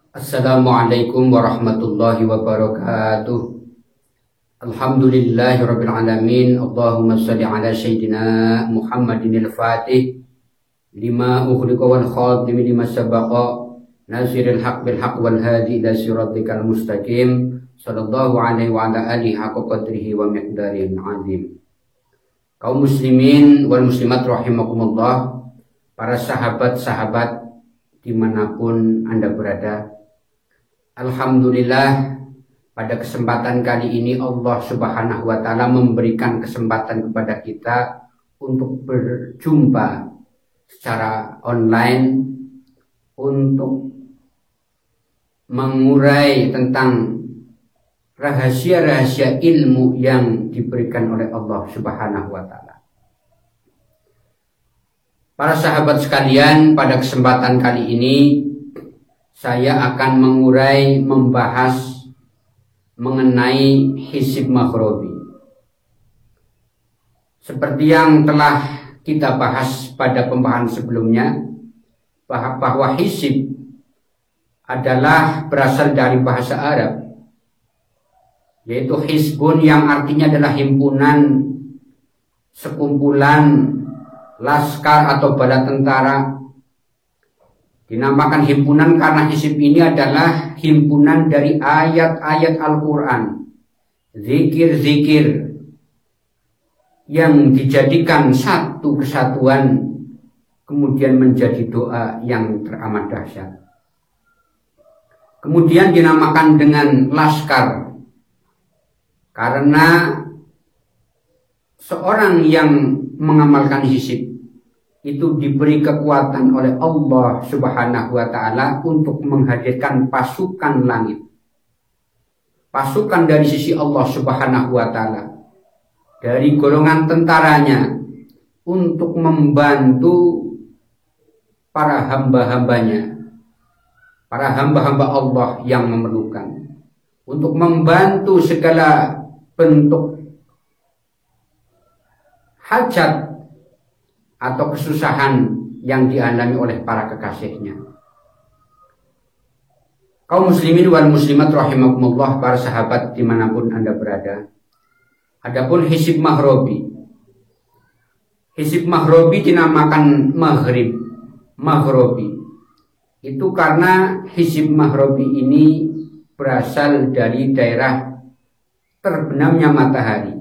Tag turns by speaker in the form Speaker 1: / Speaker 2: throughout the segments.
Speaker 1: Assalamualaikum warahmatullahi wabarakatuh. Alhamdulillahirabbil alamin. Allahumma shalli ala sayyidina Muhammadin al-Fatih lima ughliqa wal khatim lima sabaqa nasiril haq bil haq wal hadi ila siratikal mustaqim. Sallallahu alaihi wa ala alihi haqqa qadrihi wa miqdaril azim. Kaum muslimin wal muslimat rahimakumullah, para sahabat-sahabat dimanapun Anda berada, alhamdulillah pada kesempatan kali ini Allah Subhanahu wa Ta'ala memberikan kesempatan kepada kita untuk berjumpa secara online untuk mengurai tentang rahasia-rahasia ilmu yang diberikan oleh Allah Subhanahu wa Ta'ala. Para sahabat sekalian, pada kesempatan kali ini saya akan membahas mengenai hizib maghrabi. Seperti yang telah kita bahas pada pembahasan sebelumnya, bahwa hizib adalah berasal dari bahasa Arab, yaitu hizbun yang artinya adalah himpunan, sekumpulan, laskar atau bala tentara. Dinamakan himpunan karena hizib ini adalah himpunan dari ayat-ayat Al-Quran, zikir-zikir yang dijadikan satu kesatuan, kemudian menjadi doa yang teramat dahsyat. Kemudian dinamakan dengan laskar karena seorang yang mengamalkan hizib itu diberi kekuatan oleh Allah Subhanahu wa Ta'ala untuk menghadirkan pasukan langit, pasukan dari sisi Allah Subhanahu wa Ta'ala, dari golongan tentaranya, untuk membantu para hamba-hambanya, para hamba-hamba Allah yang memerlukan, untuk membantu segala bentuk hajat atau kesusahan yang dialami oleh para kekasihnya. Kaum muslimin wal muslimat rahimakumullah, para sahabat dimanapun Anda berada, adapun hizib maghrabi, hizib maghrabi dinamakan maghrabi itu karena hizib maghrabi ini berasal dari daerah terbenamnya matahari,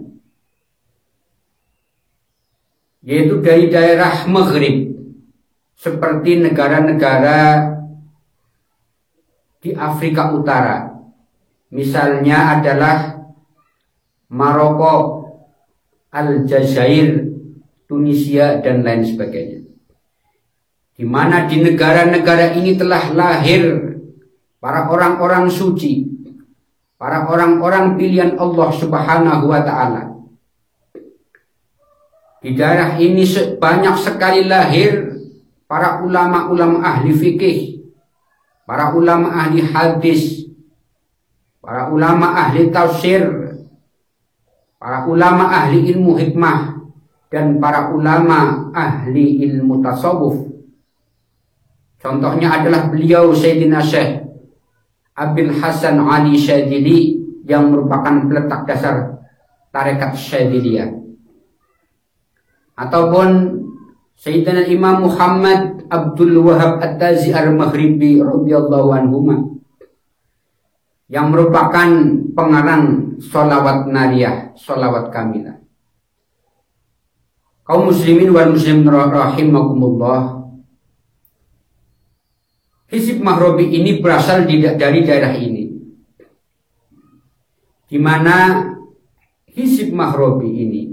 Speaker 1: yaitu dari daerah Maghrib, seperti negara-negara di Afrika Utara, misalnya adalah Maroko, Aljazair, Tunisia, dan lain sebagainya, di mana di negara-negara ini telah lahir para orang-orang suci, para orang-orang pilihan Allah Subhanahu wa Ta'ala. Di daerah ini banyak sekali lahir para ulama-ulama ahli fikih, para ulama ahli hadis, para ulama ahli tafsir, para ulama ahli ilmu hikmah, dan para ulama ahli ilmu tasawuf. Contohnya adalah beliau Sayyidina Syekh Abil Hasan Ali Syadzili yang merupakan peletak dasar tarekat Syadziliyah, ataupun Sayyidina Imam Muhammad Abdul Wahab At-Tazi Al-Maghribi radhiyallahu anhuma, yang merupakan pengarang sholawat nariyah, sholawat kamilah. Kaum muslimin wal muslimin rahimakumullah, hizib maghrabi ini berasal dari daerah ini, di mana hizib maghrabi ini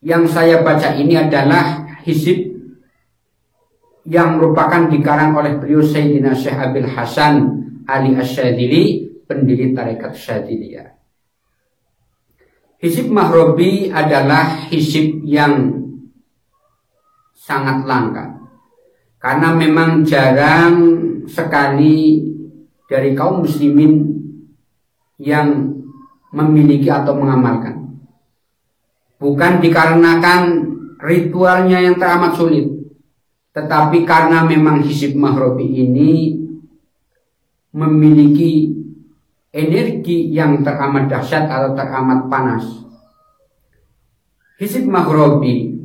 Speaker 1: yang saya baca ini adalah hizib yang merupakan dikarang oleh beliau Sayyidina Syekh Abil Hasan Ali Asy-Syadzili, pendiri tarekat Syadziliyah. Hizib maghrabi adalah hizib yang sangat langka, karena memang jarang sekali dari kaum muslimin yang memiliki atau mengamalkan. Bukan dikarenakan ritualnya yang teramat sulit, tetapi karena memang hizib maghrabi ini memiliki energi yang teramat dahsyat atau teramat panas. Hizib maghribi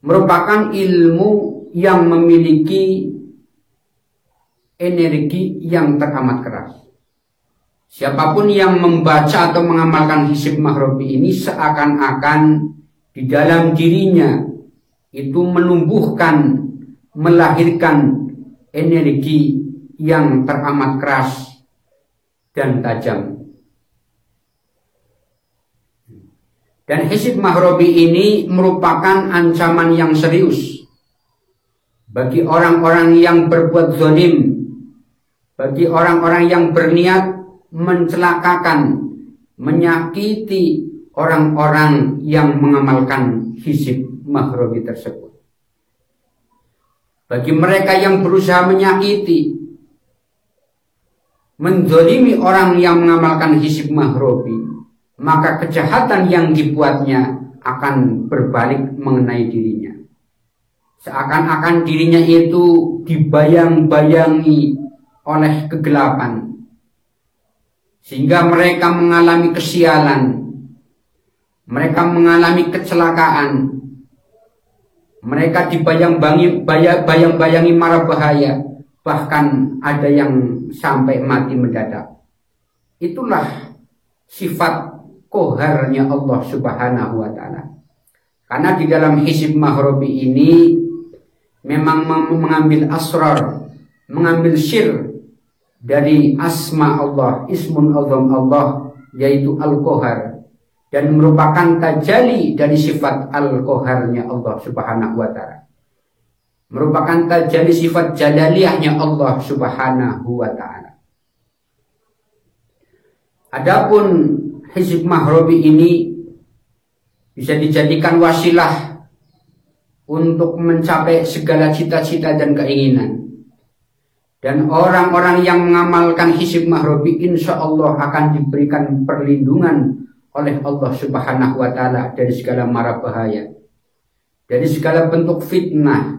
Speaker 1: merupakan ilmu yang memiliki energi yang teramat keras. Siapapun yang membaca atau mengamalkan hizib maghribi ini seakan-akan di dalam dirinya itu menumbuhkan, melahirkan energi yang teramat keras dan tajam. Dan hizib maghribi ini merupakan ancaman yang serius bagi orang-orang yang berbuat zalim, bagi orang-orang yang berniat mencelakakan, menyakiti orang-orang yang mengamalkan hizib maghribi tersebut. Bagi mereka yang berusaha menyakiti, menzalimi orang yang mengamalkan hizib maghribi, maka kejahatan yang dibuatnya akan berbalik mengenai dirinya. Seakan-akan dirinya itu dibayang-bayangi oleh kegelapan, sehingga mereka mengalami kesialan, mereka mengalami kecelakaan, mereka dibayang-bayangi mara bahaya, bahkan ada yang sampai mati mendadak. Itulah sifat koharnya Allah Subhanahu wa ta'ala. Karena di dalam hizib maghribi ini memang mengambil asrar, mengambil sir dari asma Allah, ismun azam Allah, yaitu al-kohar, dan merupakan tajalli dari sifat al-koharnya Allah Subhanahu wa ta'ala, merupakan tajalli sifat jalaliyahnya Allah Subhanahu wa ta'ala. Adapun hizib maghribi ini bisa dijadikan wasilah untuk mencapai segala cita-cita dan keinginan. Dan orang-orang yang mengamalkan hizib maghribi insya Allah akan diberikan perlindungan oleh Allah Subhanahu wa ta'ala dari segala mara bahaya, dari segala bentuk fitnah,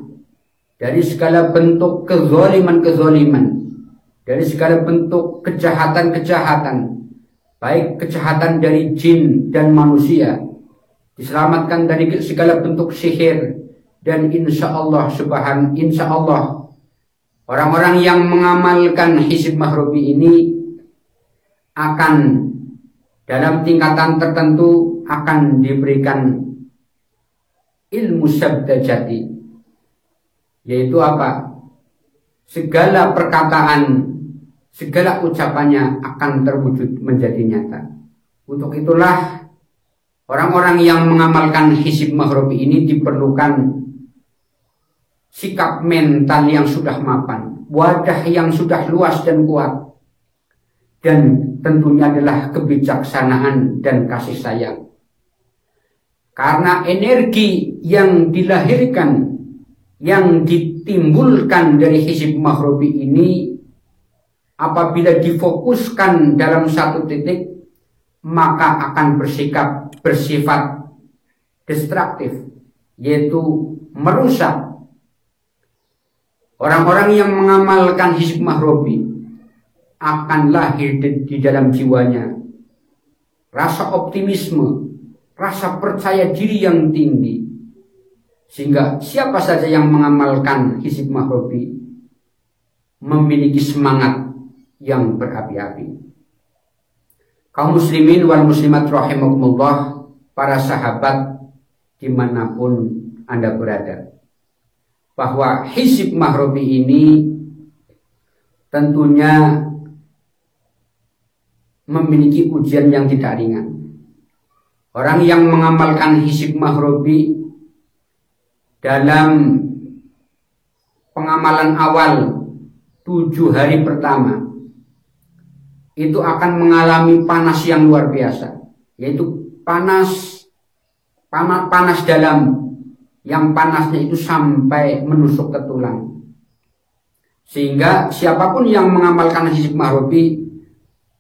Speaker 1: dari segala bentuk kezaliman-kezaliman, dari segala bentuk kejahatan-kejahatan, baik kejahatan dari jin dan manusia, diselamatkan dari segala bentuk sihir. Dan insya Allah orang-orang yang mengamalkan hizib maghribi ini akan dalam tingkatan tertentu akan diberikan ilmu sabda jati, yaitu apa? Segala perkataan, segala ucapannya akan terwujud menjadi nyata. Untuk itulah orang-orang yang mengamalkan hizib maghribi ini diperlukan sikap mental yang sudah mapan, wadah yang sudah luas dan kuat, dan tentunya adalah kebijaksanaan dan kasih sayang. Karena energi yang dilahirkan, yang ditimbulkan dari hizib maghribi ini, apabila difokuskan dalam satu titik, maka akan bersifat destruktif, yaitu merusak. Orang-orang yang mengamalkan hizib maghribi akan lahir di dalam jiwanya rasa optimisme, rasa percaya diri yang tinggi, sehingga siapa saja yang mengamalkan hizib maghribi memiliki semangat yang berapi-api. Kaum muslimin wal muslimat rahimakumullah, para sahabat dimanapun Anda berada, bahwa hizib maghribi ini tentunya memiliki ujian yang tidak ringan. Orang yang mengamalkan hizib maghribi dalam pengamalan awal 7 hari pertama itu akan mengalami panas yang luar biasa, yaitu panas dalam, yang panasnya itu sampai menusuk ke tulang. Sehingga siapapun yang mengamalkan hizib maghribi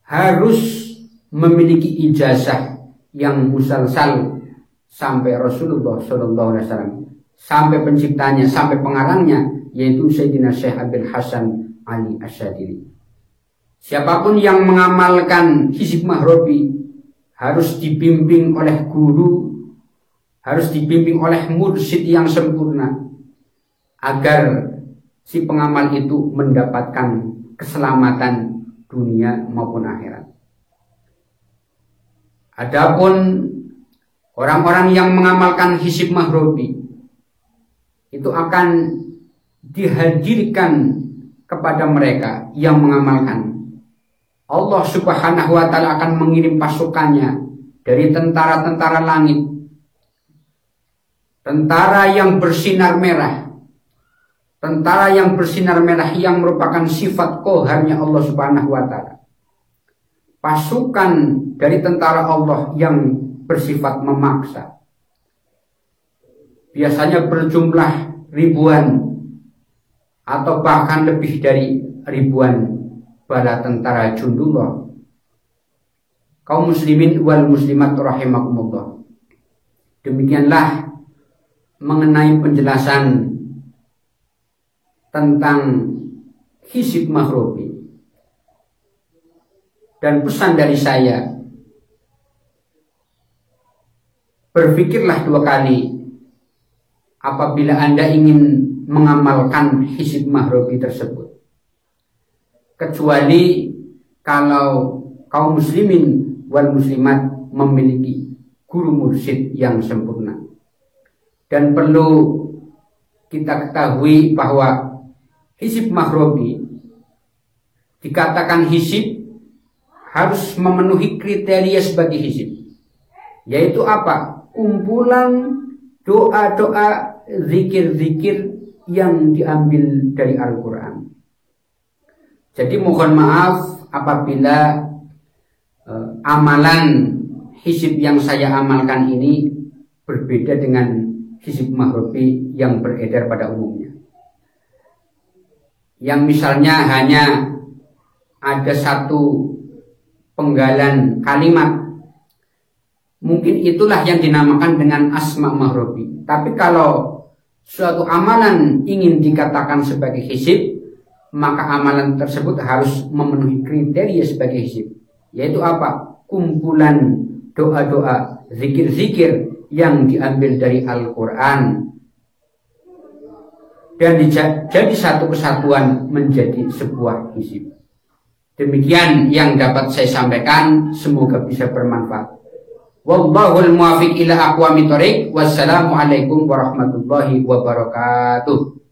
Speaker 1: harus memiliki ijazah yang musalsal sampai Rasulullah SAW, sampai penciptanya, sampai pengarangnya, yaitu Sayyidina Syekh Abdul Hasan Ali Asyadili. Siapapun yang mengamalkan hizib mahrobi harus dibimbing oleh guru, harus dibimbing oleh mursyid yang sempurna agar si pengamal itu mendapatkan keselamatan dunia maupun akhirat. Adapun orang-orang yang mengamalkan hizib mahrobi itu akan dihadirkan kepada mereka yang mengamalkan. Allah Subhanahu wa ta'ala akan mengirim pasukannya dari tentara-tentara langit, tentara yang bersinar merah, tentara yang bersinar merah yang merupakan sifat qaharnya Allah Subhanahu wa ta'ala. Pasukan dari tentara Allah yang bersifat memaksa, biasanya berjumlah ribuan atau bahkan lebih dari ribuan bala tentara jundullah. Kaum muslimin wal muslimat rahimakumullah. Demikianlah mengenai penjelasan tentang hizib mahrobi. Dan pesan dari saya, berpikirlah dua kali apabila Anda ingin mengamalkan hizib mahrobi tersebut. Kecuali kalau kaum muslimin wal muslimat memiliki guru mursyid yang sempurna. Dan perlu kita ketahui bahwa hizib mahrobi, dikatakan hizib, harus memenuhi kriteria sebagai hizib, yaitu apa? Kumpulan doa-doa, zikir-zikir yang diambil dari Al-Quran. Jadi mohon maaf apabila amalan hizib yang saya amalkan ini berbeda dengan hizib mahrobi yang beredar pada umumnya, yang misalnya hanya ada satu penggalan kalimat, mungkin itulah yang dinamakan dengan asma mahrobi. Tapi kalau suatu amalan ingin dikatakan sebagai hizib, maka amalan tersebut harus memenuhi kriteria sebagai hizib, yaitu apa? Kumpulan doa-doa, zikir-zikir yang diambil dari Al-Quran dan jadi satu kesatuan menjadi sebuah hizib. Demikian yang dapat saya sampaikan, semoga bisa bermanfaat. Wallahul muwaffiq ila aqwamit thoriq. Wassalamualaikum warahmatullahi wabarakatuh.